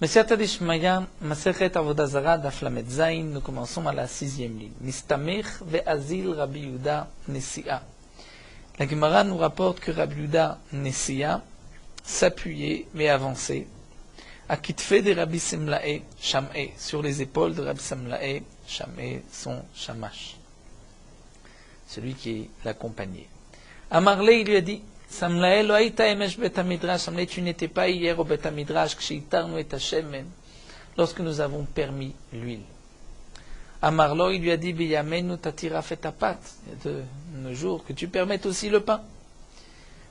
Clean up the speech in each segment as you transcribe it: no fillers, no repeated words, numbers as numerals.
Mesiata Dishmaya, Masechet Avodah Zara, Daf Lamed Zayin, nous commençons à la 6e ligne. Mistamech ve'azil Rabbi Yehuda Nesi'a. La Gemara nous rapporte que Rabbi Yehuda Nesi'a s'appuyait, mais avançait, à Kitfe de Rabbi Semlae, Sham'e, sur les épaules de Rabbi Semlae, Sham'e, son Shamash, celui qui l'accompagnait. Amarle, il lui a dit, Samlae lo haïta emesh bet hamidrash. Samlae, tu n'étais pas hier au bet hamidrash, kshitarnu et hashemen, lorsque nous avons permis l'huile. Amarlo, il lui a dit, biyamenu tatira fetapat. Il y a de nos jours que tu permettes aussi le pain.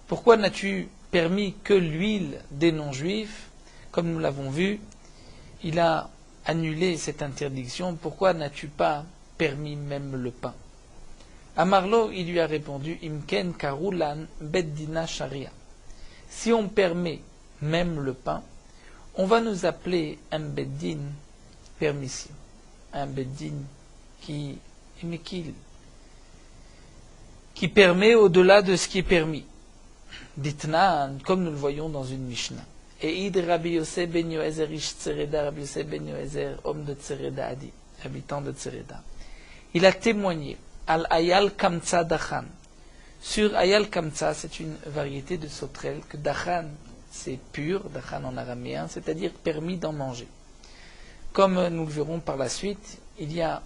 Pourquoi n'as-tu permis que l'huile des non-juifs? Comme nous l'avons vu, il a annulé cette interdiction. Pourquoi n'as-tu pas permis même le pain? Amarlo, il lui a répondu, Imken karulan beddina sharia. Si on permet même le pain, on va nous appeler un beddin permissif, un beddin qui est mekil, qui permet au-delà de ce qui est permis. Ditnan, comme nous le voyons dans une Mishnah. Et id Rabbi Yosef ben Yoezer ish Tsereda, Rabbi Yosef ben Yoezer, homme de Tsereda, a dit, habitant de Tsereda. Il a témoigné al ayal kamtsa dachan. Sur ayal kamtsa, c'est une variété de sauterelle que dachan, c'est pur, dachan en araméen, c'est-à-dire permis d'en manger. Comme nous le verrons par la suite, il y a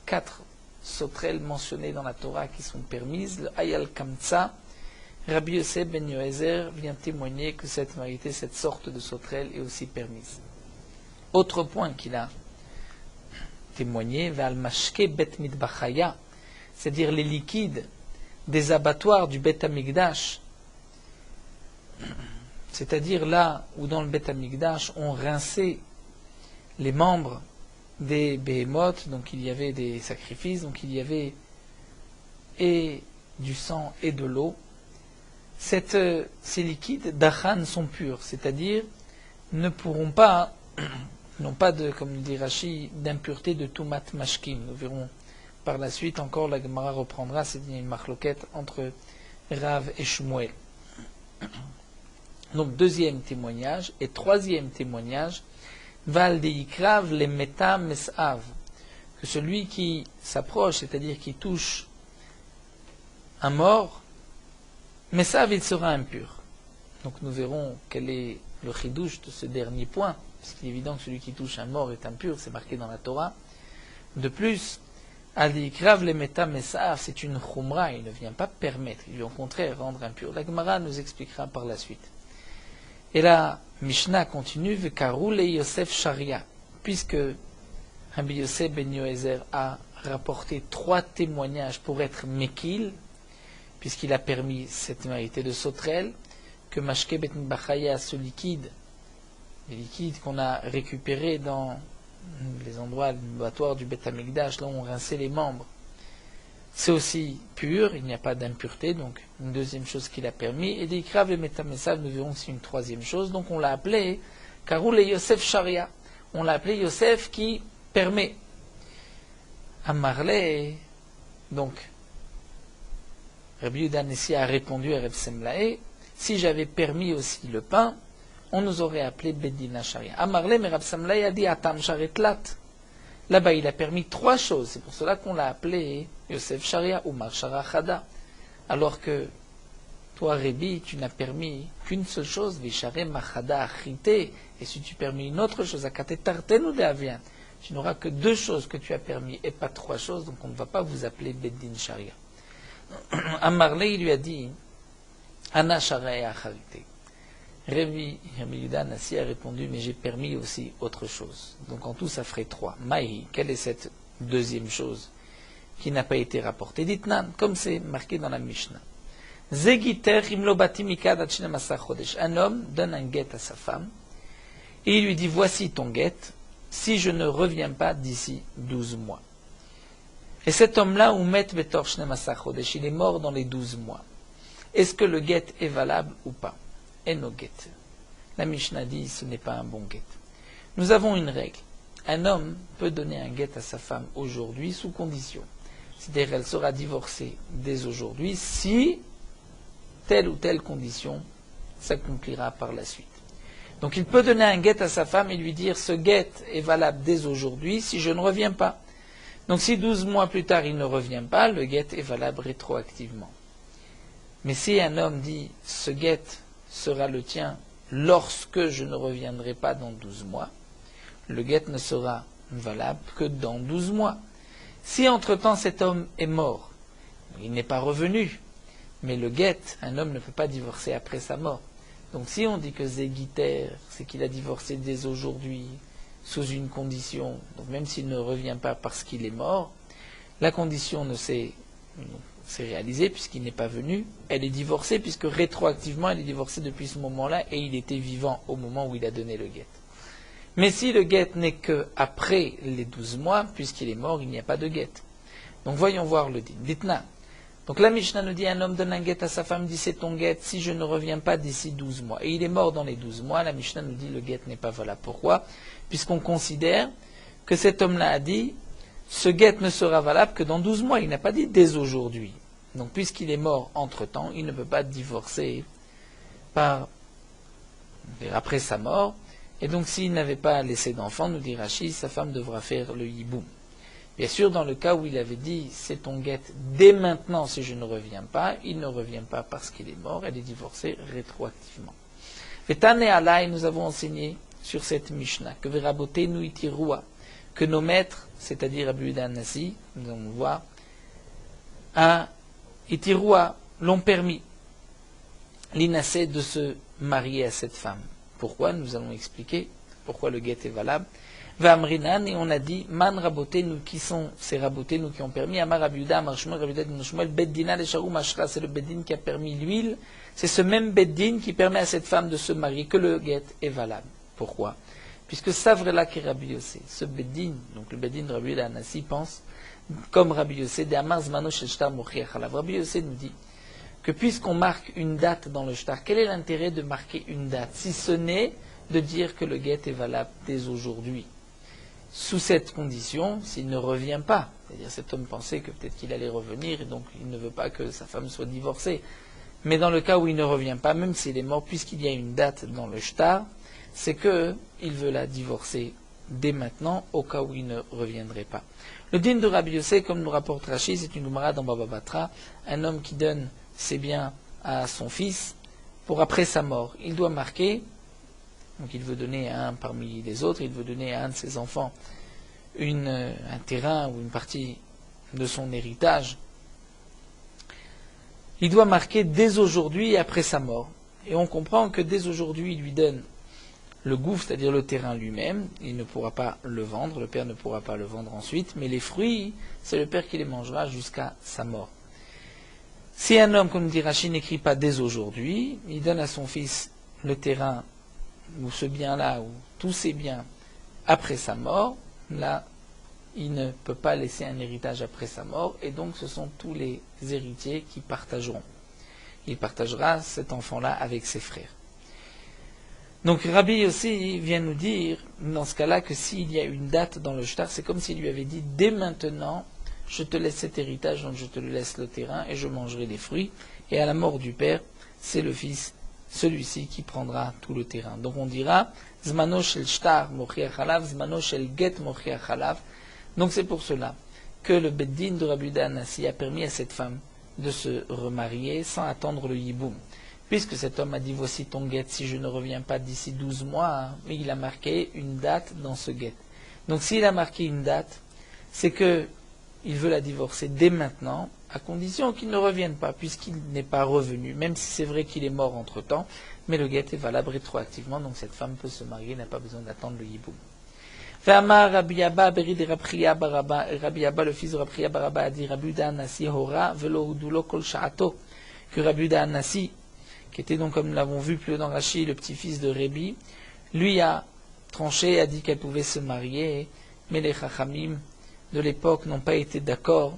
4 sauterelles mentionnées dans la Torah qui sont permises. Le ayal kamtsa, Rabbi Yosef ben Yoezer vient témoigner que cette variété, cette sorte de sauterelle est aussi permise. Autre point qu'il a témoigné, val mashke bet mitbachaya, c'est-à-dire les liquides des abattoirs du Bet Hamikdash, c'est-à-dire là où dans le Bet Hamikdash on rinçait les membres des Behemoth, donc il y avait des sacrifices, donc il y avait et du sang et de l'eau. Ces liquides d'achan sont purs, c'est-à-dire ne pourront pas, n'ont pas de, comme dit Rashi, d'impureté de tumat mashkim. Nous verrons par la suite encore, la Gemara reprendra, c'est une marloquette entre Rav et Shmuel. Donc deuxième témoignage, et troisième témoignage, Val deikrav le meta mesav, que celui qui s'approche, c'est-à-dire qui touche un mort, mesav, il sera impur. Donc nous verrons quel est le chidouche de ce dernier point, parce qu'il est évident que celui qui touche un mort est impur, c'est marqué dans la Torah. De plus, Al-Ikrav le meta mesav, c'est une chumra, il ne vient pas permettre, il vient au contraire rendre impur. La Gemara nous expliquera par la suite. Et la Mishnah continue, Vekarou le Yosef Sharia, puisque Rabbi Yosef ben Yoezer a rapporté 3 témoignages pour être mekil, puisqu'il a permis cette variété de sauterelle, que Mashke bet Bachaya, ce liquide, les liquides qu'on a récupérés dans les endroits abattoirs du Bet Hamikdash, là où on rinçait les membres, c'est aussi pur, il n'y a pas d'impureté, donc une deuxième chose qu'il a permis. Et des Ikrav et Metamesav, nous verrons que c'est une troisième chose, donc on l'a appelé Karoul et Yosef Sharia, on l'a appelé Yosef qui permet. Amarle, donc Rabbi Yehuda Nessi a répondu à Reb Semlae, si j'avais permis aussi le pain, on nous aurait appelé Beddina Sharia. Amarle, mais Reb Semlae a dit Atam Sharetlat. Là-bas, il a permis 3 choses. C'est pour cela qu'on l'a appelé Yosef Sharia ou Marshara Chada. Alors que toi, Rébi, tu n'as permis qu'une seule chose, Vishare Machada Achite. Et si tu permis une autre chose, Akate Tarten ou Deavian, tu n'auras que 2 choses que tu as permis et pas 3 choses, donc on ne va pas vous appeler Beddin Sharia. Amarle, il lui a dit Ana Sharia Acharite. Rabbi Yehuda Nassi a répondu, mais j'ai permis aussi autre chose. Donc en tout, ça ferait 3. Maï, quelle est cette deuxième chose qui n'a pas été rapportée? Ditnan, comme c'est marqué dans la Mishnah. Zegiter imlo bati mikad ad 12 chodesh. Un homme donne un guet à sa femme et il lui dit, voici ton guet si je ne reviens pas d'ici 12 mois. Et cet homme-là, umet betor 12 chodesh, il est mort dans les 12 mois. Est-ce que le guet est valable ou pas? Et no get. La Mishnah dit ce n'est pas un bon get. Nous avons une règle. Un homme peut donner un get à sa femme aujourd'hui sous condition. C'est-à-dire qu'elle sera divorcée dès aujourd'hui si telle ou telle condition s'accomplira par la suite. Donc il peut donner un guet à sa femme et lui dire ce guet est valable dès aujourd'hui si je ne reviens pas. Donc si 12 mois plus tard il ne revient pas, le guet est valable rétroactivement. Mais si un homme dit ce guet sera le tien lorsque je ne reviendrai pas dans 12 mois, le guet ne sera valable que dans 12 mois. Si entre-temps cet homme est mort, il n'est pas revenu, mais le guet, un homme ne peut pas divorcer après sa mort. Donc si on dit que Zéguiter, c'est qu'il a divorcé dès aujourd'hui, sous une condition, donc même s'il ne revient pas parce qu'il est mort, la condition ne s'est réalisée puisqu'il n'est pas venu, elle est divorcée puisque rétroactivement elle est divorcée depuis ce moment-là et il était vivant au moment où il a donné le guet. Mais si le guet n'est qu'après les 12 mois, puisqu'il est mort, il n'y a pas de guet. Donc voyons voir le din. Ditna. Donc la Mishnah nous dit un homme donne un guet à sa femme, dit c'est ton guet si je ne reviens pas d'ici 12 mois. Et il est mort dans les 12 mois, la Mishnah nous dit le guet n'est pas valable. Pourquoi? Puisqu'on considère que cet homme-là a dit ce guet ne sera valable que dans 12 mois. Il n'a pas dit dès aujourd'hui. Donc puisqu'il est mort entre-temps, il ne peut pas divorcer après sa mort. Et donc s'il n'avait pas laissé d'enfant, nous dit Rashi, sa femme devra faire le hiboum. Bien sûr, dans le cas où il avait dit c'est ton guet dès maintenant si je ne reviens pas, il ne revient pas parce qu'il est mort, elle est divorcée rétroactivement. Vetane Alay, nous avons enseigné sur cette Mishnah que Veraboté nous itirua, que nos maîtres, c'est-à-dire Abu Uda Nasi, nous allons voir, à itirua l'ont permis l'inacé de se marier à cette femme. Pourquoi? Nous allons expliquer pourquoi le guet est valable. V'amrinan, et on a dit, man raboté, nous qui sont ces rabotés, nous qui ont permis, Amar Rabiuda, Amar Shmuel, Rabiuda, Shmuel, Beddina, le Sharou Mashra, c'est le Beddin qui a permis l'huile, c'est ce même Beddin qui permet à cette femme de se marier, que le guet est valable. Pourquoi? Puisque Savrela qui est Rabbi Yossé, ce Beddin, donc le Beddin de Rabbi Anassi, pense, comme Rabbi Yossé, de Amar Zmano Shel Shtar Mochiach Halav. Rabbi Yossé nous dit que puisqu'on marque une date dans le shtar, quel est l'intérêt de marquer une date, si ce n'est de dire que le guet est valable dès aujourd'hui? Sous cette condition, s'il ne revient pas, c'est-à-dire cet homme pensait que peut-être qu'il allait revenir et donc il ne veut pas que sa femme soit divorcée. Mais dans le cas où il ne revient pas, même s'il est mort, puisqu'il y a une date dans le shtar, c'est qu'il veut la divorcer dès maintenant, au cas où il ne reviendrait pas. Le din de Rabbi Yossé, comme nous rapporte Rashi, c'est une Gemara dans Baba Batra, un homme qui donne ses biens à son fils pour après sa mort. Il doit marquer, donc il veut donner à un parmi les autres, il veut donner à un de ses enfants un terrain ou une partie de son héritage. Il doit marquer dès aujourd'hui et après sa mort. Et on comprend que dès aujourd'hui, il lui donne le gouffre, c'est-à-dire le terrain lui-même. Il ne pourra pas le vendre, le père ne pourra pas le vendre ensuite, mais les fruits, c'est le père qui les mangera jusqu'à sa mort. Si un homme, comme dit Rachid, n'écrit pas dès aujourd'hui, il donne à son fils le terrain ou ce bien-là, ou tous ces biens après sa mort, là, il ne peut pas laisser un héritage après sa mort, et donc ce sont tous les héritiers qui partageront. Il partagera cet enfant-là avec ses frères. Donc Rabbi aussi vient nous dire, dans ce cas-là, que s'il y a une date dans le shtar, c'est comme s'il lui avait dit, dès maintenant, je te laisse cet héritage, donc je te laisse le terrain, et je mangerai les fruits, et à la mort du père, c'est le fils, celui-ci qui prendra tout le terrain. Donc on dira Zmano shel shtar mochiach halav, Zmano shel get mochiach halav. Donc c'est pour cela que le Beddin de Rabbi Uda Anassi a permis à cette femme de se remarier sans attendre le yiboum. Puisque cet homme a dit voici ton guet si je ne reviens pas d'ici 12 mois, mais il a marqué une date dans ce guet. Donc s'il a marqué une date, c'est que il veut la divorcer dès maintenant, à condition qu'il ne revienne pas, puisqu'il n'est pas revenu, même si c'est vrai qu'il est mort entre-temps, mais le guet est valable rétroactivement, donc cette femme peut se marier, n'a pas besoin d'attendre le hiboum. Ve'amar Rabbi Abba, Beri de Rabbi Abba Rabba, Rabbi Abba, le fils de Rabbi Abba Rabba, a dit Rabbi Uda Anassi hora velo hudulo kol sha'ato, que Rabbi Uda Anassi, qui était donc, comme nous l'avons vu plus haut dans Rashi, le petit-fils de Rébi, lui a tranché, a dit qu'elle pouvait se marier, mais les Chachamim de l'époque n'ont pas été d'accord.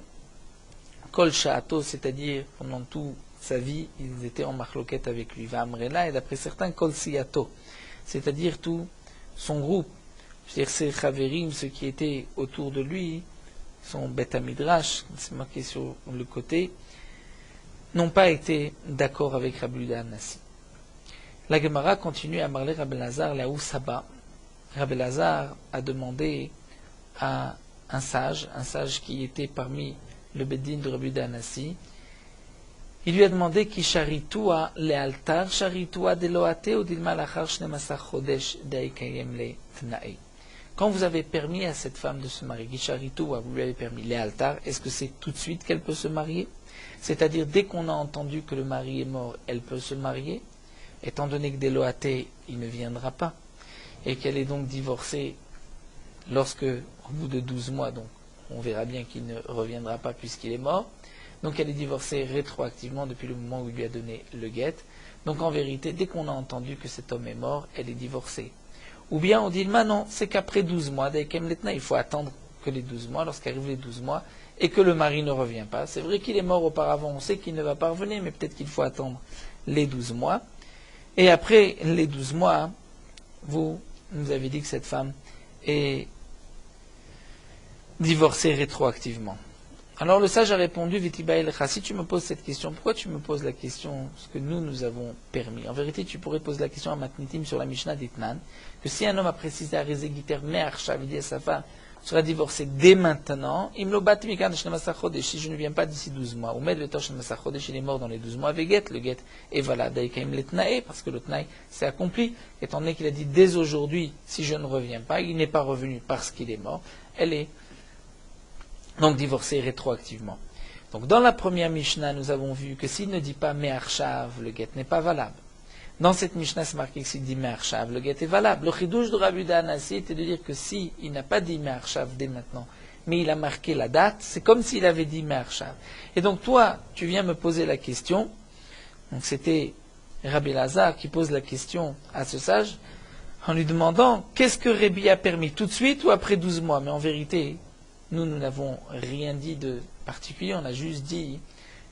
Kol Sha'ato, c'est-à-dire pendant toute sa vie, ils étaient en marloquette avec lui. Va'amrela, et d'après certains, Kol Siyato, c'est-à-dire tout son groupe, c'est-à-dire ses Chaverim, ceux qui étaient autour de lui, son Bet Midrash, c'est marqué sur le côté, n'ont pas été d'accord avec Rabbi Uda Anassi. La Gemara continue à parler Rabbi Lazar là où Saba. Rabbi Lazar a demandé à un sage qui était parmi le Bedin de Rabbi Danassi. Il lui a demandé qui charitua le altar, charitua de loate ou dilma lachar shnemasar chodesh daikayem le tnae. Quand vous avez permis à cette femme de se marier, qui charitua, vous lui avez permis les altars, est-ce que c'est tout de suite qu'elle peut se marier? C'est-à-dire dès qu'on a entendu que le mari est mort, elle peut se marier, étant donné que des loaté, il ne viendra pas, et qu'elle est donc divorcée lorsque, au bout de 12 mois, donc on verra bien qu'il ne reviendra pas puisqu'il est mort. Donc elle est divorcée rétroactivement depuis le moment où il lui a donné le guet. Donc en vérité, dès qu'on a entendu que cet homme est mort, elle est divorcée. Ou bien on dit, non, c'est qu'après 12 mois, il faut attendre que les 12 mois, lorsqu'arrivent les 12 mois, et que le mari ne revient pas. C'est vrai qu'il est mort auparavant, on sait qu'il ne va pas revenir, mais peut-être qu'il faut attendre les 12 mois. Et après les 12 mois, vous nous avez dit que cette femme est divorcée rétroactivement. Alors le sage a répondu, si tu me poses cette question, pourquoi tu me poses la question, ce que nous avons permis? En vérité, tu pourrais poser la question à Matnitim sur la Mishnah d'Etnan, que si un homme a précisé à Rezegiter, Me'arshav, il dit à sa femme, sera divorcé dès maintenant, si je ne viens pas d'ici 12 mois, ou il est mort dans les 12 mois, le get est valable, parce que le tnaï s'est accompli, étant donné qu'il a dit dès aujourd'hui, si je ne reviens pas, il n'est pas revenu parce qu'il est mort, elle est donc divorcée rétroactivement. Donc dans la première Mishnah, nous avons vu que s'il ne dit pas Me'arshav, le get n'est pas valable. Dans cette Mishnah, c'est marqué que s'il dit Me'arshav, le get est valable. Le chidouche de Rabbi Danassi était de dire que si il n'a pas dit Me'arshav dès maintenant, mais il a marqué la date, c'est comme s'il avait dit Me'arshav. Et donc toi, tu viens me poser la question, donc c'était Rabbi Lazar qui pose la question à ce sage, en lui demandant, qu'est-ce que Rabbi a permis, tout de suite ou après 12 mois? Mais en vérité, nous n'avons rien dit de particulier, on a juste dit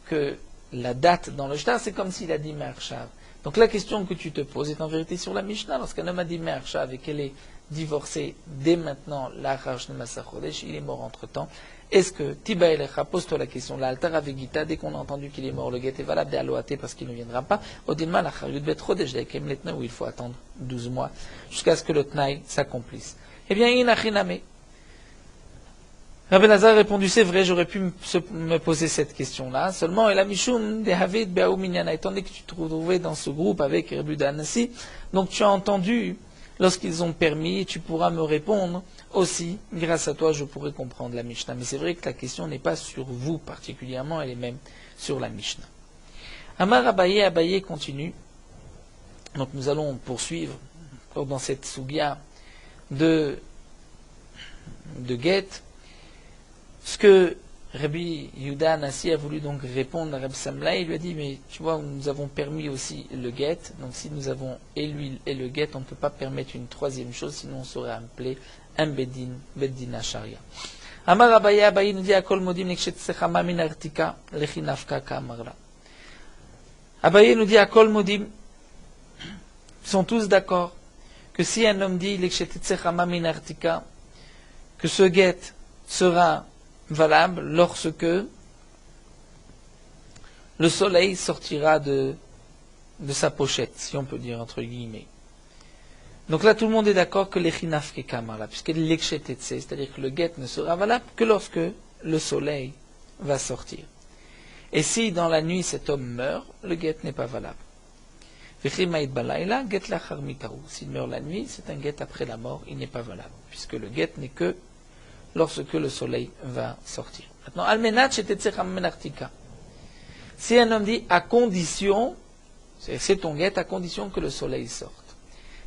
que la date dans le shtar, c'est comme s'il a dit Me'arshav. Donc la question que tu te poses est en vérité sur la Mishnah. Lorsqu'un homme a dit Me'arshav et qu'elle est divorcée dès maintenant, il est mort entre-temps. Est-ce que Tiba Elecha, pose-toi la question, l'altar avec Gita, dès qu'on a entendu qu'il est mort, le guet est valable de Aloate parce qu'il ne viendra pas, Odilma lachar yudbet chodesh daikem letna, où il faut attendre 12 mois jusqu'à ce que le tnaï s'accomplisse. Eh bien, inachiname. Rabbi Lazar a répondu, c'est vrai, j'aurais pu me poser cette question-là. Seulement, et la Mishum de Havid Be'aou Minyana, étant donné que tu te retrouvais dans ce groupe avec Rabbi Danassi, donc tu as entendu lorsqu'ils ont permis, et tu pourras me répondre aussi. Grâce à toi, je pourrai comprendre la Mishnah. Mais c'est vrai que la question n'est pas sur vous particulièrement, elle est même sur la Mishnah. Amar Abaye continue. Donc nous allons poursuivre dans cette sugya de Get. Ce que Rabbi Yehuda Nassi a voulu donc répondre à Rabbi Samla, il lui a dit, mais tu vois, nous avons permis aussi le guet, donc si nous avons et l'huile et le guet, on ne peut pas permettre une troisième chose, sinon on serait appelé un Beddin Sharia. Amar Abaye nous dit, Akol modim nekshetsechama min artika, lechi nafka kamarla. Abaye nous dit, Akol modim, ils sont tous d'accord, que si un homme dit, nekshetsechama min artika, que ce guet sera valable lorsque le soleil sortira de sa pochette, si on peut dire entre guillemets. Donc là, tout le monde est d'accord que l'echinaf ke kamala, puisque l'exchetetse, c'est-à-dire que le guet ne sera valable que lorsque le soleil va sortir. Et si dans la nuit cet homme meurt, le guet n'est pas valable. S'il meurt la nuit, c'est un guet après la mort, il n'est pas valable, puisque le guet n'est que lorsque le soleil va sortir. Maintenant, almenat shetetzecham menartika. Si un homme dit à condition, c'est ton guet à condition que le soleil sorte.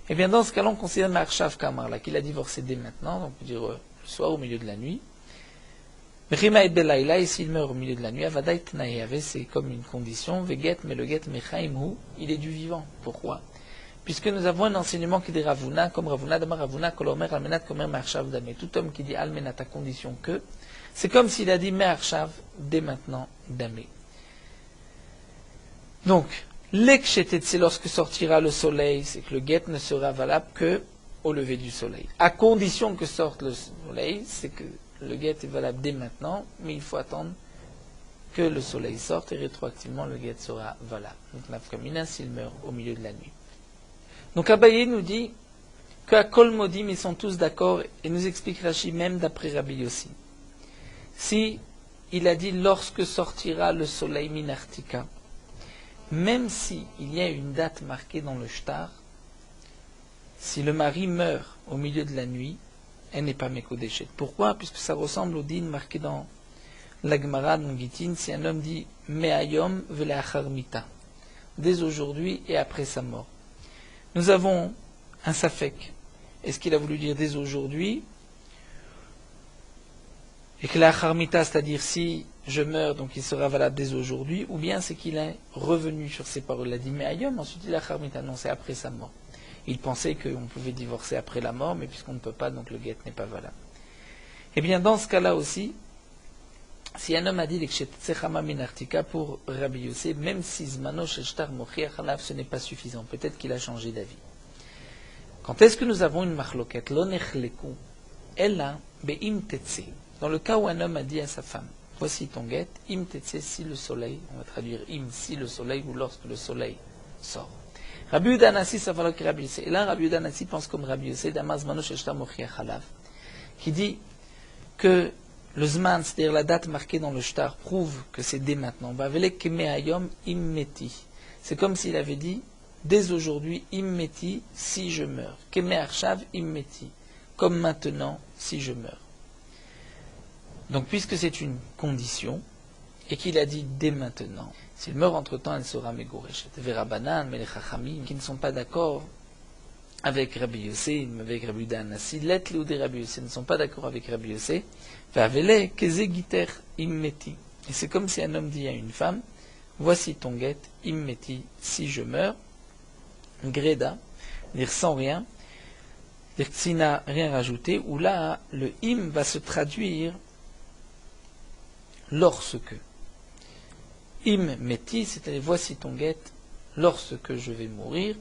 Eh bien, dans ce cas-là, on considère Me'arshav Kamarla, qu'il a divorcé dès maintenant, on peut dire le soir au milieu de la nuit. Mechima et Belaïla, et s'il meurt au milieu de la nuit, Avadai Tnaïave, c'est comme une condition, Veget, mais le get Mechaimhu, il est du vivant. Pourquoi? Puisque nous avons un enseignement qui dit Ravuna, comme Ravuna, Damar Ravuna, Kolomer, Almenat, Komer, Me'arshav, Damé. Tout homme qui dit Almenat à condition que, c'est comme s'il a dit Me'arshav, dès maintenant, Damé. Donc, l'exchetetse, lorsque sortira le soleil, c'est que le guet ne sera valable que au lever du soleil. À condition que sorte le soleil, c'est que le guet est valable dès maintenant, mais il faut attendre que le soleil sorte et rétroactivement le guet sera valable. Donc, nafkamina s'il meurt au milieu de la nuit. Donc Abaye nous dit qu'à Kol Modim, ils sont tous d'accord, et nous explique Rashi même d'après Rabbi Yossi. Si il a dit lorsque sortira le soleil minartika, même si il y a une date marquée dans le shtar, si le mari meurt au milieu de la nuit, elle n'est pas mékodéchet. Pourquoi? Puisque ça ressemble au din marqué dans la Gemara dans Gittin, si un homme dit me'ayom v'le'achar mita, dès aujourd'hui et après sa mort. Nous avons un safek. Est-ce qu'il a voulu dire dès aujourd'hui? Et que la charmita, c'est-à-dire si je meurs, donc il sera valable dès aujourd'hui, ou bien c'est qu'il est revenu sur ses paroles. Il a dit mais ayom, ensuite il a charmita, non, c'est après sa mort. Il pensait qu'on pouvait divorcer après la mort, mais puisqu'on ne peut pas, donc le guet n'est pas valable. Eh bien, dans ce cas-là aussi, si un homme a dit minartika pour Rabbi Yossé, même si zmano sheshtar mochiach alav, ce n'est pas suffisant. Peut-être qu'il a changé d'avis. Quand est-ce que nous avons une machloket? Lo nechleku, ella be'im tetse. Dans le cas où un homme a dit à sa femme, voici ton guet, im tetse, si le soleil, on va traduire im, si le soleil, ou lorsque le soleil sort. Rabbi Yehuda Hanassi, ça va que Rabbi Yossé. Et là, Rabbi Yehuda Hanassi pense comme Rabbi Yossé, d'amaz zmano sheshtar mochiach alav, qui dit que le zman, c'est-à-dire la date marquée dans le shtar, prouve que c'est dès maintenant. C'est comme s'il avait dit, dès aujourd'hui, immeti, si je meurs. Keme arshav immeti, comme maintenant, si je meurs. Donc, puisque c'est une condition, et qu'il a dit dès maintenant, s'il meurt entre-temps, elle sera mégoreshet. Verabanan, melechachamim, qui ne sont pas d'accord avec Rabbi Yossé, avec Rabbi Yehuda Hanassi, let ou des Rabbi Yossé ne sont pas d'accord avec Rabbi Yossé, et c'est comme si un homme dit à une femme, voici ton guet, immeti, si je meurs, greda, dire sans rien, dire s'il n'a rien rajouté, où là, le im va se traduire lorsque. Im meti, c'est-à-dire voici ton guet, lorsque je vais mourir,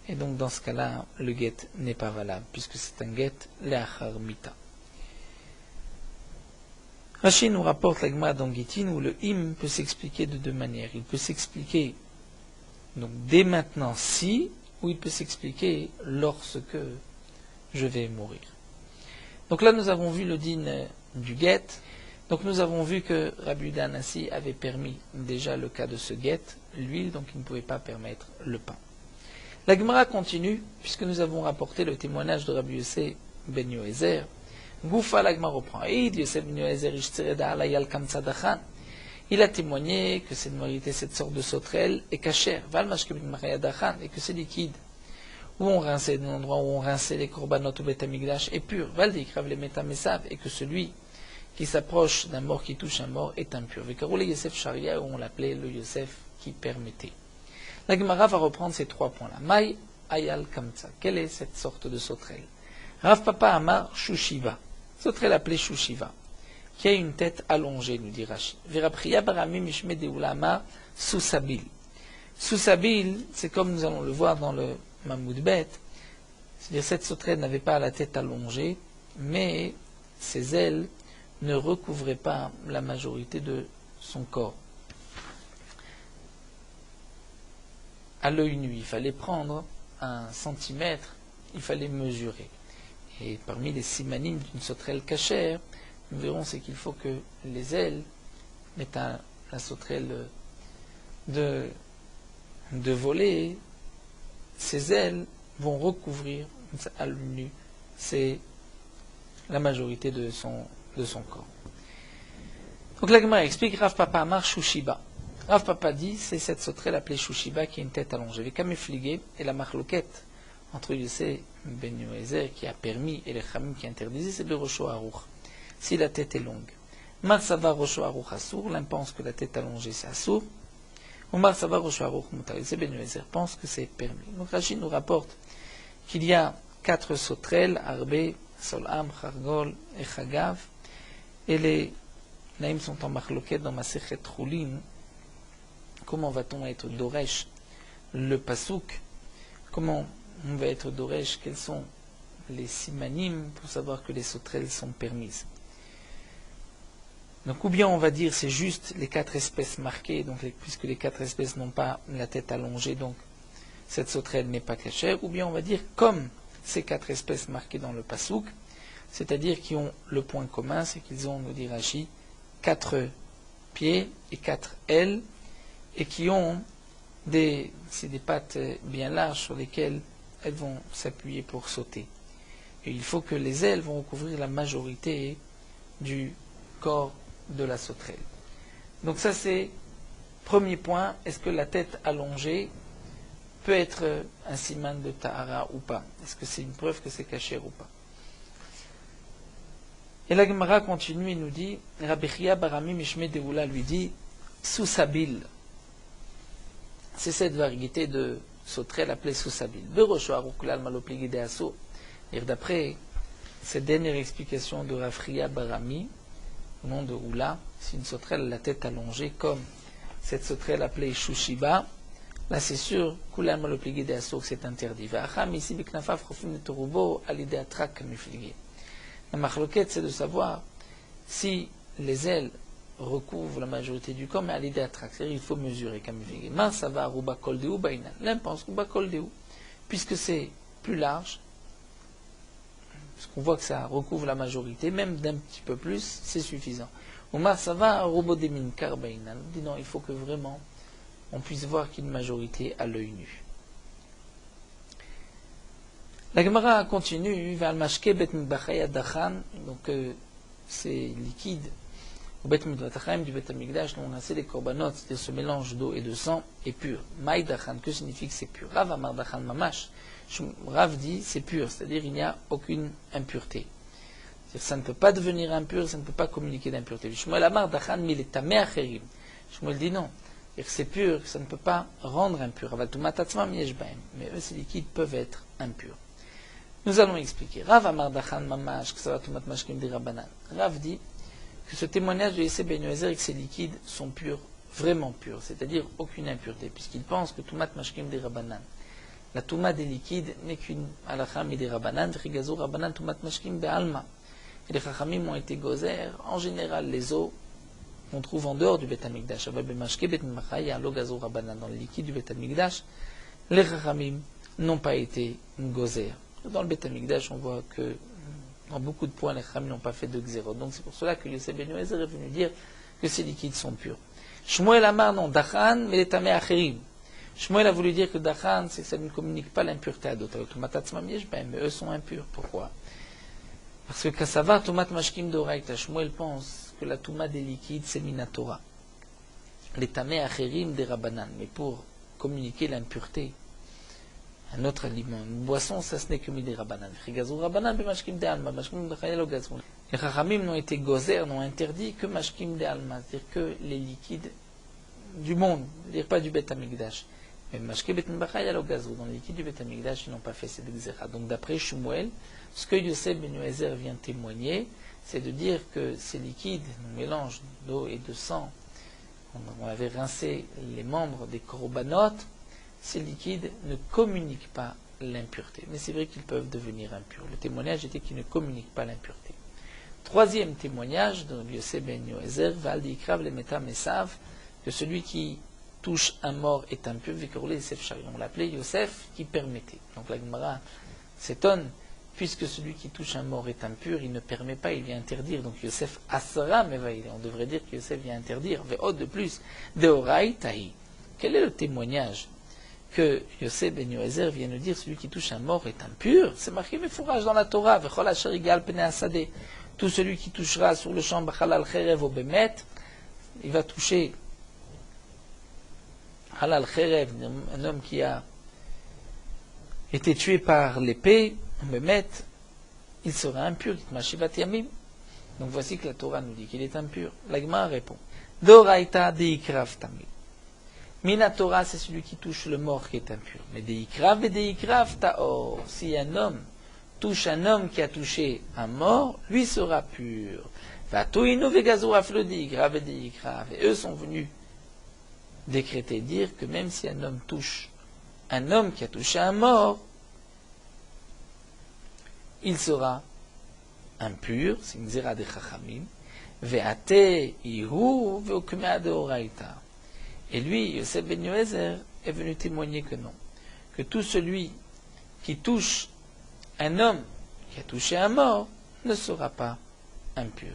et donc dans ce cas-là, le guet n'est pas valable, puisque c'est un guet le'achar mita. Rashi nous rapporte la Gemara dans Gittin où le im peut s'expliquer de deux manières. Il peut s'expliquer donc dès maintenant si, ou il peut s'expliquer lorsque je vais mourir. Donc là nous avons vu le din du guet. Donc nous avons vu que Rabbi Yehuda Hanassi avait permis déjà le cas de ce guet, l'huile, donc il ne pouvait pas permettre le pain. La Gemara continue, puisque nous avons rapporté le témoignage de Rabbi Yossé ben Yoézer. Goufa la Gemara reprend. Il a témoigné que cette vérité, cette sorte de sauterelle est cachère, et que c'est liquide. Où on rinçait, dans l'endroit où on rinçait les korbanot ou betamigdash est pur. Et que celui qui s'approche d'un mort qui touche un mort est impur. Vekarou Yosef Sharia, où on l'appelait le Yosef qui permettait. La Gemara va reprendre ces trois points-là. Maï ayal kamtsa. Quelle est cette sorte de sauterelle? Rav Papa Amar Shushiva. Sauterelle appelée Shushiva, qui a une tête allongée, nous dit Rashi. Verapriya barami mishme deula Amar Susabil. Susabil, c'est comme nous allons le voir dans le Mamoud Bet, c'est-à-dire cette sauterelle n'avait pas la tête allongée, mais ses ailes ne recouvraient pas la majorité de son corps. À l'œil nu, il fallait prendre 1 centimètre, il fallait mesurer. Et parmi les simanim d'une sauterelle cachère, nous verrons c'est qu'il faut que les ailes mettent la sauterelle de voler, ses ailes vont recouvrir à l'œil nu, c'est la majorité de son corps. Donc la Gemara explique Rav Papa Amar Shushiba. Rav Papa dit, c'est cette sauterelle appelée Shushiba qui a une tête allongée. Avec Kamefligé et la machloquette entre Yossé ben Yoézer qui a permis et les Chamim qui interdisait, c'est le Rosho Aruch. Si la tête est longue. Marsava Rosho Aruch Assour, l'un pense que la tête allongée c'est Assour. Ou Marsava Rosho Aruch Mutar. Yossé ben Yoézer pense que c'est permis. Donc Rashi nous rapporte qu'il y a 4 sauterelles, Arbé, Solam, Chargol et Chagav. Et les Naïms sont en machloquette dans Masechet Choulin. Comment va-t-on être Doresh le Pasouk? Comment on va être Doresh? Quels sont les simanim pour savoir que les sauterelles sont permises? Donc, ou bien on va dire c'est juste les 4 espèces marquées, donc puisque les 4 espèces n'ont pas la tête allongée, donc cette sauterelle n'est pas cachère, ou bien on va dire comme ces 4 espèces marquées dans le pasouk, c'est-à-dire qui ont le point commun, c'est qu'ils ont, nous dit Rashi, 4 pieds et 4 ailes, et qui ont des pattes bien larges sur lesquelles elles vont s'appuyer pour sauter. Et il faut que les ailes vont recouvrir la majorité du corps de la sauterelle. Donc ça c'est premier point, est-ce que la tête allongée peut être un siman de Tahara ou pas? Est-ce que c'est une preuve que c'est caché ou pas? Et la Gemara continue et nous dit, Rabbi Chia Barami Mishme Deoula lui dit, Soussabil, c'est cette variété de sauterelle appelée Soussabil. Berosho Aruklal Malopligé de Asso. Et d'après cette dernière explication de Rabbi Chia Barami, au nom de Oula, c'est une sauterelle à la tête allongée comme cette sauterelle appelée Shushiba. Là c'est sûr, Kulal Malopligé de Asso, c'est interdit. Va'acham ici Biknafaf Rofim de Torubo Alidé Atrak Mifligé. La marloquette, c'est de savoir si les ailes recouvrent la majorité du corps, mais à l'idée attraque. C'est-à-dire il faut mesurer comme il fait. Ça va Ruba Koldeu Baina. L'un pense Ruba Koldeu, puisque c'est plus large, parce qu'on voit que ça recouvre la majorité, même d'un petit peu plus, c'est suffisant. Oumar ça va Rubo Demin Karbaina. On dit non, il faut que vraiment on puisse voir qu'il y a une majorité à l'œil nu. La Gemara continue, donc c'est liquide au Bet Mikdash du Bet Hamikdash, dont on a assez des korbanot, c'est-à-dire ce mélange d'eau et de sang, est pur. Maï Dachan, que signifie que c'est pur? Rav Amar Dachan Mamash. Rav dit c'est pur, c'est-à-dire il n'y a aucune impureté. C'est-à-dire ça ne peut pas devenir impur, ça ne peut pas communiquer d'impureté. Shmuel Amar Dachan Miletame Acherim. Shmuel dit non. C'est pur, ça ne peut pas rendre impur. Mais eux, ces liquides peuvent être impurs. Nous allons expliquer. Rav Amar Dachan Mamash, que ça va tout matmashkim de Rabbanan. Rav dit que ce témoignage de Yosef ben Yoézer et que ces liquides sont purs, vraiment purs, c'est-à-dire aucune impureté, puisqu'il pense que tout matmashkim de Rabbanan. La touma des liquides n'est qu'une halakha mi de Rabbanan, v'chigazou Rabbanan tout matmashkim de Alma. Et les chachamim ont été gozer, en général les eaux qu'on trouve en dehors du Bet Hamikdash. Dans le liquide du Bet Hamikdash, les chachamim n'ont pas été gozer. Dans le Bet Hamikdash, on voit que dans beaucoup de points, les chachamim n'ont pas fait de xéro. Donc c'est pour cela que Yosef ben Yoézer est venu dire que ces liquides sont purs. Shmuel Amar non, Dachan, mais les tamé acherim. Shmuel a voulu dire que Dachan, c'est que ça ne communique pas l'impureté à d'autres. Mais eux sont impurs. Pourquoi? Parce que Kassava, Tomat Mashkim d'Oraïta, Shmuel pense que la Touma des liquides, c'est Minatora. Les tamé acherim des Rabbanan. Mais pour communiquer l'impureté, un autre aliment, une boisson, ça ce n'est que des Rabbanan. Les Chachamim n'ont été gozer, n'ont interdit que Mashkim de Alma, c'est-à-dire que les liquides du monde, c'est-à-dire pas du Bet Hamikdash. Mais Mashkim Bet Mbachaya lo gazou, dans les liquides du Bet Hamikdash, ils n'ont pas fait cette xéra. Donc d'après Shmuel, ce que Yosef ben Yoézer vient témoigner, c'est de dire que ces liquides, un mélange d'eau et de sang, on avait rincé les membres des korbanot, ces liquides ne communiquent pas l'impureté. Mais c'est vrai qu'ils peuvent devenir impurs. Le témoignage était qu'ils ne communiquent pas l'impureté. Troisième témoignage de Yosef ben Yoézer, Val d'Ikrav le Metam Esav, que celui qui touche un mort est impur, Vikorle Yosef Shari. On l'appelait Yosef qui permettait. Donc la Gemara s'étonne, puisque celui qui touche un mort est impur, il ne permet pas, il vient interdire. Donc Yosef Asara Mevaïle. On devrait dire que Yosef vient interdire. Ve'od de plus, Deorai Tahi. Quel est le témoignage que Yosef ben Yoézer vient nous dire celui qui touche un mort est impur? C'est marqué Mefourage dans la Torah. Vechol asher igal pene asadeh. Tout celui qui touchera sur le champ Bachalal Cherev au Bemet, il va toucher Halal Cherev, un homme qui a été tué par l'épée, au Bemet, il sera impur. Donc voici que la Torah nous dit qu'il est impur. La Gemara répond Doraita deikrav tamid. Mina Torah, c'est celui qui touche le mort qui est impur. Mais deikrav et deikrav taor. Si un homme touche un homme qui a touché un mort, lui sera pur. Et eux sont venus décréter, dire que même si un homme touche un homme qui a touché un mort, il sera impur, c'est une zera de chachamim, et lui, Yosef ben Yoézer, est venu témoigner que non, que tout celui qui touche un homme qui a touché un mort ne sera pas impur.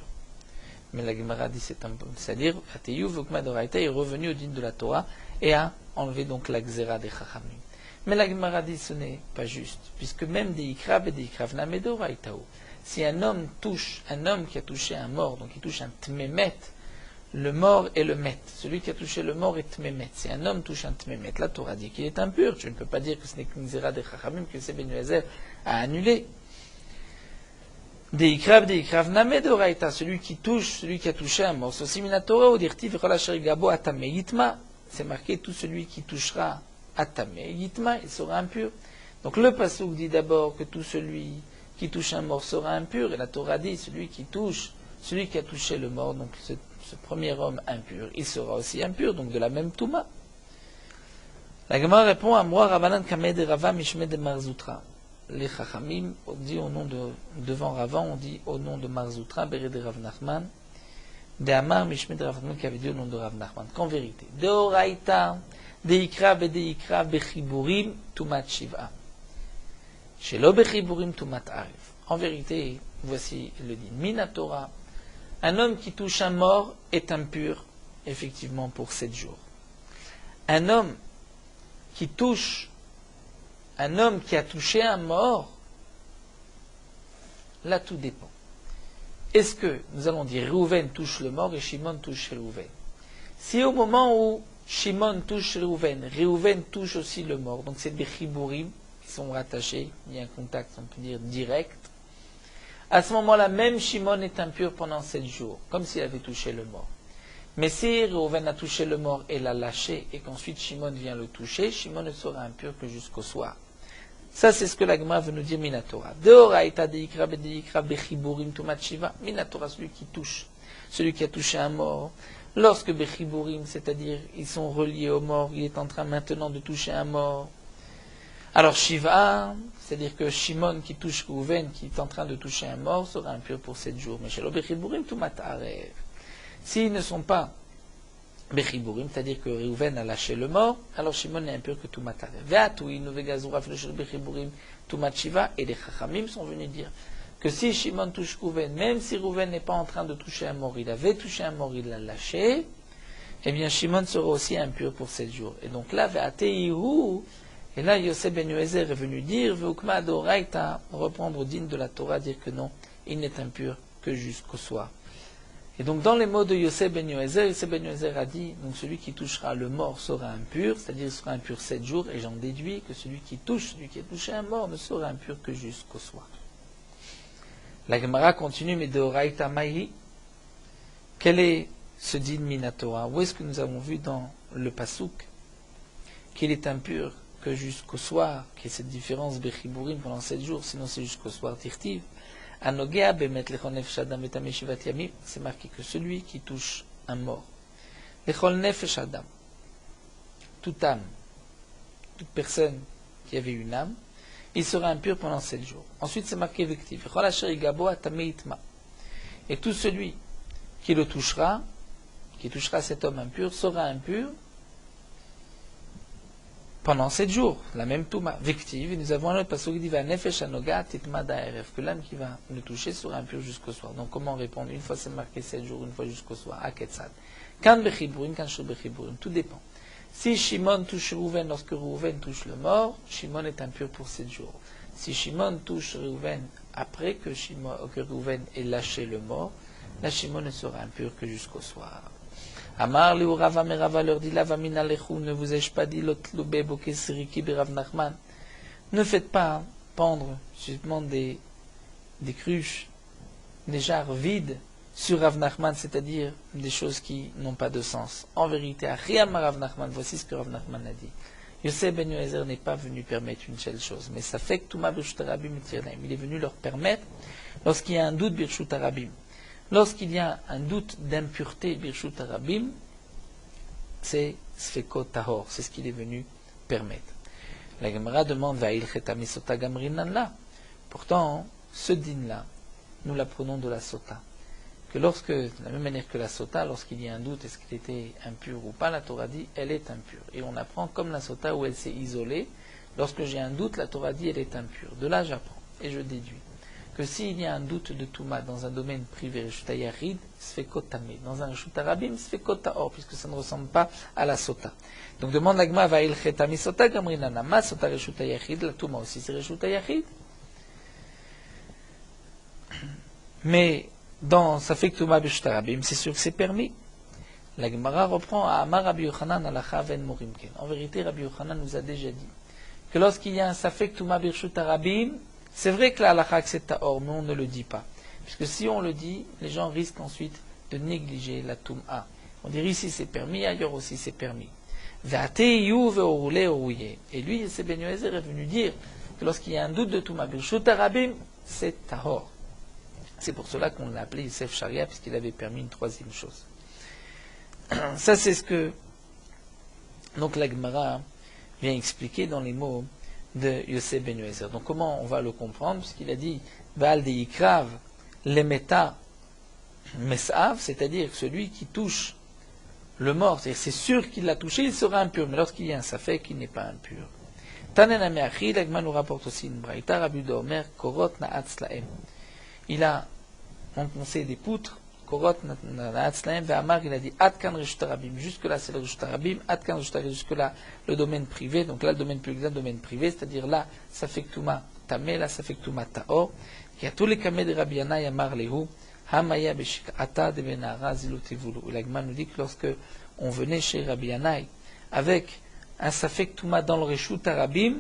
Mais la Gemara dit c'est-à-dire, Ateyuv Vukma Doraita est revenu au din de la Torah et a enlevé donc la Xéra des Chachamim. Mais la Gemara dit ce n'est pas juste, puisque même des Ikrav et des Ikrav Namedoraitao, si un homme qui a touché un mort, donc il touche un Tmemet, le mort est le Met. Celui qui a touché le mort est Tmemet. Si un homme touche un Tmemet, la Torah dit qu'il est impur. Tu ne peux pas dire que ce n'est qu'une Xéra des Chachamim que c'est Ben Yoezer a annulé. Des Ikrav Named Oraita, celui qui a touché un mort. C'est marqué tout celui qui touchera Atame Yitma, il sera impur. Donc le pasuk dit d'abord que tout celui qui touche un mort sera impur, et la Torah dit celui qui a touché le mort, donc ce premier homme impur, il sera aussi impur, donc de la même Touma. La Gemara répond à moi, Ravanan Kamed Rava Mishmed Marzoutra. Les Chachamim, on dit au nom devant Rava, on dit au nom de Marzoutra, Béré de Rav Nachman, de Amar Mishmed Rav Nachman qui avait dit au nom de Rav Nachman. Qu'en vérité, de Oraita, de Ikrav et de Ikrav Bechiburim, Tumat Shiva. Shelo Bechiburim, Tumat Arif. En vérité, voici le din. Minatora, un homme qui touche un mort est impur, effectivement, pour 7 jours. Un homme qui a touché un mort, là tout dépend. Est-ce que nous allons dire Réhouven touche le mort et Shimon touche Réhouven? Si au moment où Shimon touche Réhouven touche aussi le mort, donc c'est des chibourim qui sont rattachés, il y a un contact, on peut dire, direct, à ce moment-là, même Shimon est impur pendant 7 jours, comme s'il avait touché le mort. Mais si Réhouven a touché le mort et l'a lâché, et qu'ensuite Shimon vient le toucher, Shimon ne sera impur que jusqu'au soir. Ça, c'est ce que la Gemara veut nous dire, Minatora. Deoraita de Ikrav et de Ikrav Bechiburim Tumat Shiva. Minatora, celui qui a touché un mort. Lorsque Bechiburim, c'est-à-dire ils sont reliés au mort, il est en train maintenant de toucher un mort. Alors Shiva, c'est-à-dire que Shimon qui touche Réhouven, qui est en train de toucher un mort, sera impur pour 7 jours. Mais chez le Bechiburim Tumat Arev. S'ils ne sont pas Bechiburim, c'est-à-dire que Réhouven a lâché le mort, alors Shimon n'est impur que Tumat Arev. Ve'atouin uvegazura fleshel Bechiburim Tumat Shiva, et les Chachamim sont venus dire que si Shimon touche Réhouven, même si Réhouven n'est pas en train de toucher un mort, il avait touché un mort, il l'a lâché, eh bien Shimon sera aussi impur pour 7 jours. Et donc là, ve'ateihu, et là Yosef ben Yoezer est venu dire, ve'ukma doraita, reprendre au din de la Torah, dire que non, il n'est impur que jusqu'au soir. Et donc dans les mots de Yosef ben Yoezer a dit, donc celui qui touchera le mort sera impur, c'est-à-dire il sera impur 7 jours, et j'en déduis que celui qui a touché un mort ne sera impur que jusqu'au soir. La Gemara continue, mais de Oraita Maï, quel est ce din Minatora? Où est-ce que nous avons vu dans le Pasuk qu'il est impur que jusqu'au soir, qu'il y ait cette différence Bechiburim pendant 7 jours, sinon c'est jusqu'au soir Tirtiv? Anogea bemet lechol nefesh adam et tameshivat yamim, c'est marqué que celui qui touche un mort, lechol nefesh adam, toute âme, toute personne qui avait une âme, il sera impur pendant 7 jours. Ensuite c'est marqué vectif, lechol asher igabo atame itma, et tout celui qui le touchera, qui touchera cet homme impur, sera impur pendant 7 jours, la même touma, vective, et nous avons un autre passage qui dit va nefesh anoga titma da'erev, que l'âme qui va le toucher sera impure jusqu'au soir. Donc comment répondre? Une fois c'est marqué 7 jours, une fois jusqu'au soir, à Ketzad. Kan bechiburim, kan shur bechiburim, tout dépend. Si Shimon touche Réhouven lorsque Réhouven touche le mort, Shimon est impur pour 7 jours. Si Shimon touche Réhouven après que Réhouven ait lâché le mort, là Shimon ne sera impur que jusqu'au soir. Amar le Rava Merava leur dit Lava mina lechu, ne vous ai-je pas dit l'otloube bokesriki berav Nachman? Ne faites pas pendre justement des cruches, des jarres vides sur Rav Nachman, c'est-à-dire des choses qui n'ont pas de sens. En vérité, Achiyam Rav Nachman, voici ce que Rav Nachman a dit. Yosef ben Yoezer n'est pas venu permettre une telle chose, mais ça fait que Touma Birshut Arabim et Tirnaim, il est venu leur permettre, lorsqu'il y a un doute Birshut Arabim, lorsqu'il y a un doute d'impureté Birshut Arabim, c'est Sfekot Tahor, c'est ce qu'il est venu permettre. La Gemara demande Va'il Chetami Sota Gamrinan là. Pourtant, ce din-là, nous l'apprenons de la Sota. Que lorsque, de la même manière que la Sota, lorsqu'il y a un doute, est-ce qu'il était impur ou pas, la Torah dit elle est impure. Et on apprend comme la Sota où elle s'est isolée, Lorsque j'ai un doute, la Torah dit elle est impure. De là, j'apprends et je déduis que s'il y a un doute de Touma dans un domaine privé, Reshut Yachid, Sfekot Tameh. Dans un Reshut Rabim, Sfekot Taor, puisque ça ne ressemble pas à la Sota. Donc demande l'Agma, va il Chetami Sota, Gamrinana, Ma Sota Reshut Yachid, la Touma aussi c'est Reshut Yachid. Mais dans Safek Touma Reshut Rabim, c'est sûr que c'est permis. La Gemara reprend à Amar Rabbi Yochanan Alacha Ven Morimken. En vérité, Rabbi Yochanan nous a déjà dit que lorsqu'il y a un Safek Touma Reshut Rabim, c'est vrai que la halakha c'est ta'or, mais on ne le dit pas. Puisque si on le dit, les gens risquent ensuite de négliger la Toum'a. On dirait ici c'est permis, ailleurs aussi c'est permis. Et lui, Yosef ben Yoézer est venu dire que lorsqu'il y a un doute de Toum'a, Birshut Rabim, c'est ta'or. C'est pour cela qu'on l'a appelé Yosef Sharia, puisqu'il avait permis une troisième chose. Ça c'est ce que donc la Gemara vient expliquer dans les mots de Yosef ben Yoézer. Donc comment on va le comprendre? Puisqu'il a dit Baal de Yikrav lemeta mesav, c'est-à-dire celui qui touche le mort, c'est sûr qu'il l'a touché, il sera impur, mais lorsqu'il y a un safek, il n'est pas impur. Tanen Ameachi, l'Agma nous rapporte aussi une braïta, Rabbi Domer, Korot Na'atz Laem. Il a enfoncé des poutres, Korot Na'atz Laem, Ve'amar, il a dit Atkan Reshut Rabim, jusque-là c'est le Reshut Rabim, Atkan Reshut Rabim, jusque-là le domaine privé, donc là le domaine public, le domaine privé, c'est-à-dire là, Safek Touma Tameh, là Safek Touma Taor, qui a tous les kameh de Rabbi Yana, Yamar Lehu, Hamaya Beshikata de Benara Zilutevulu. L'Agma nous dit que lorsque on venait chez Rabbi Yanaï avec un Safek Touma dans le Reshut Rabim,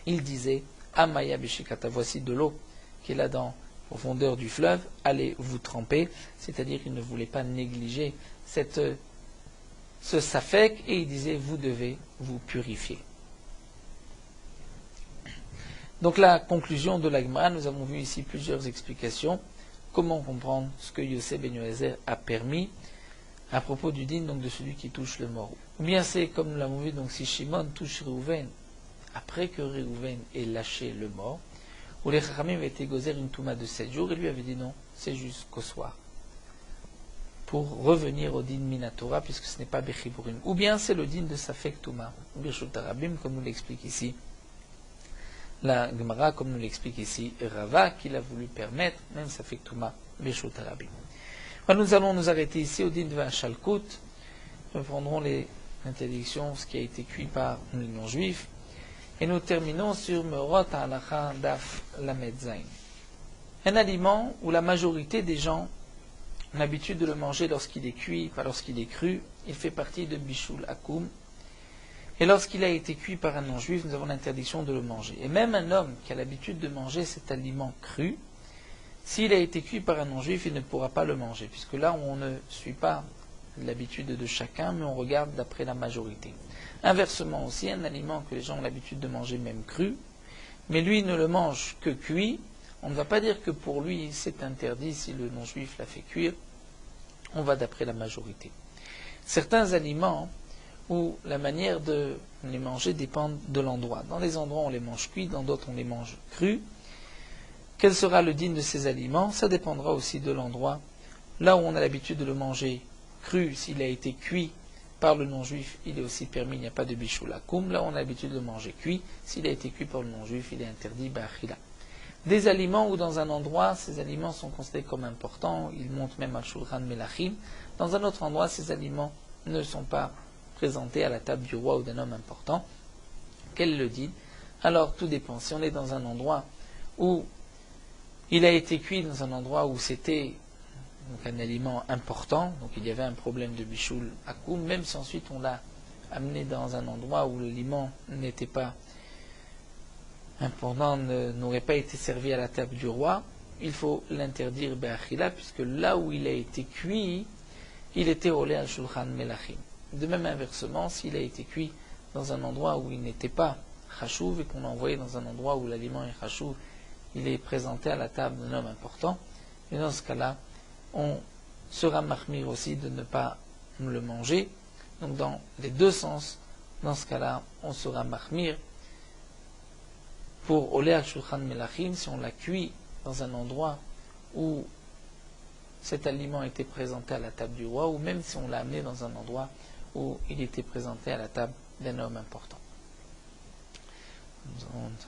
il disait Hamaya Beshikata, voici de l'eau qui est là dans la profondeur du fleuve, allez vous tremper, c'est-à-dire qu'il ne voulait pas négliger ce Safek et il disait vous devez vous purifier. Donc la conclusion de l'Agma, nous avons vu ici plusieurs explications. Comment comprendre ce que Yosef ben Yoézer a permis à propos du dîne, donc de celui qui touche le mort. Ou bien c'est comme nous l'avons vu, donc si Shimon touche Réhouven, après que Réhouven ait lâché le mort, où les Chachamim avaient été gozer une touma de 7 jours, et lui avait dit non, c'est jusqu'au soir. Pour revenir au dîne Minatora, puisque ce n'est pas Bechiburim. Ou bien c'est le dîne de Safek Touma, Birshut Rabim, comme nous l'explique ici la Gemara, comme nous l'explique ici Rava, qu'il a voulu permettre, même Safek Touma, Birshut Rabim. Nous allons nous arrêter ici au dîne de Vachalkout. Nous prendrons les interdictions, ce qui a été cuit par les non-juifs. Et nous terminons sur Meorot Halacha Daf Lamed Zayin. Un aliment où la majorité des gens ont l'habitude de le manger lorsqu'il est cuit, pas lorsqu'il est cru. Il fait partie de Bishul Akum. Et lorsqu'il a été cuit par un non-juif, nous avons l'interdiction de le manger. Et même un homme qui a l'habitude de manger cet aliment cru, s'il a été cuit par un non-juif, il ne pourra pas le manger, puisque là, on ne suit pas l'habitude de chacun, mais on regarde d'après la majorité. Inversement aussi, un aliment que les gens ont l'habitude de manger même cru, mais lui ne le mange que cuit, on ne va pas dire que pour lui c'est interdit si le non-juif l'a fait cuire, on va d'après la majorité. Certains aliments où la manière de les manger dépend de l'endroit. Dans des endroits on les mange cuits, dans d'autres on les mange crus. Quel sera le dîne de ces aliments? Ça dépendra aussi de l'endroit. Là où on a l'habitude de le manger cru, s'il a été cuit par le non-juif, il est aussi permis, il n'y a pas de bishul akum. Là où on a l'habitude de le manger cuit, s'il a été cuit par le non-juif, il est interdit ba'achila. Des aliments où dans un endroit, ces aliments sont considérés comme importants, ils montent même à shulchan melachim. Dans un autre endroit, ces aliments ne sont pas présentés à la table du roi ou d'un homme important. Quel le dit? Alors tout dépend. Si on est dans un endroit où il a été cuit, dans un endroit où c'était donc un aliment important, donc il y avait un problème de bishul akum, même si ensuite on l'a amené dans un endroit où l'aliment n'était pas important, n'aurait pas été servi à la table du roi, il faut l'interdire be'achila, puisque là où il a été cuit, il était olé al shulchan melachim. De même inversement, s'il a été cuit dans un endroit où il n'était pas chachouv et qu'on l'a envoyé dans un endroit où l'aliment est chachouv, il est présenté à la table d'un homme important, et dans ce cas-là, on sera mahmir aussi de ne pas le manger. Donc dans les deux sens, dans ce cas-là, on sera mahmir pour olé al shulchan melachim, si on l'a cuit dans un endroit où cet aliment était présenté à la table du roi, ou même si on l'a amené dans un endroit où il était présenté à la table d'un homme important. Und